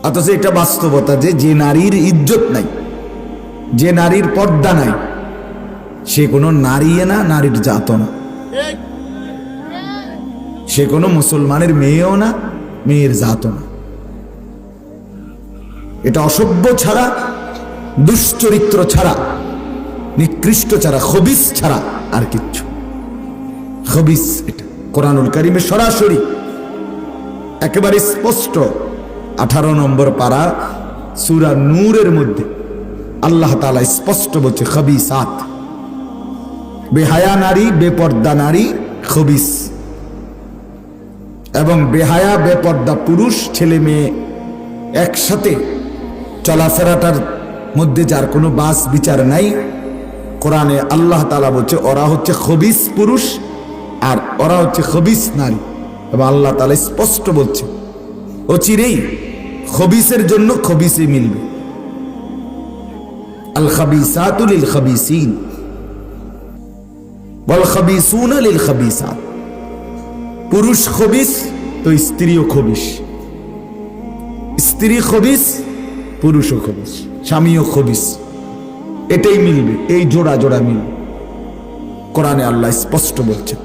অথচ এটা বাস্তবতা যে নারীর ইজ্জত নাই, যে নারীর পর্দা নাই, সে কোনো নারী না, নারীর জাতও না, সে কোনো মুসলমানের মেয়েও না, মেয়ের জাতও না। এটা অসভ্য ছাড়া, দুশ্চরিত্র ছাড়া, নিকৃষ্ট ছাড়া, খবিস ছাড়া আর কিচ্ছু। খবিস এটা কোরআনুল কারীমে সরাসরি একেবারে স্পষ্ট 18 নম্বর পারা সূরা নূরের মধ্যে আল্লাহ তাআলা স্পষ্ট বলছে খবিসাত, বেহায়া নারী, বেপর্দা নারী খবিস। এবং বেহায়া বেপর্দা পুরুষ ছেলে মেয়ে একসাথে চলাফেরাটার মধ্যে যার কোনো বাস বিচার নাই, কোরআনে আল্লাহ তাআলা বলছে ওরা হচ্ছে খবিস পুরুষ আর ওরা হচ্ছে খবিস নারী। এবং আল্লাহ তাআলা স্পষ্ট বলছে অচিরেই খবিসের জন্য খবিসে মিলবে। আল খাবিসাতু লিল খাবিসিন ওয়াল খাবিসুনা লিল খাবিসাত। পুরুষ খবিস তো স্ত্রীও খবিস, স্ত্রী খবিস পুরুষও খবিস, স্বামীও খবিস। এটাই মিলবে, এই জোড়া জোড়া মিলবে, কোরআনে আল্লাহ স্পষ্ট বলছেন।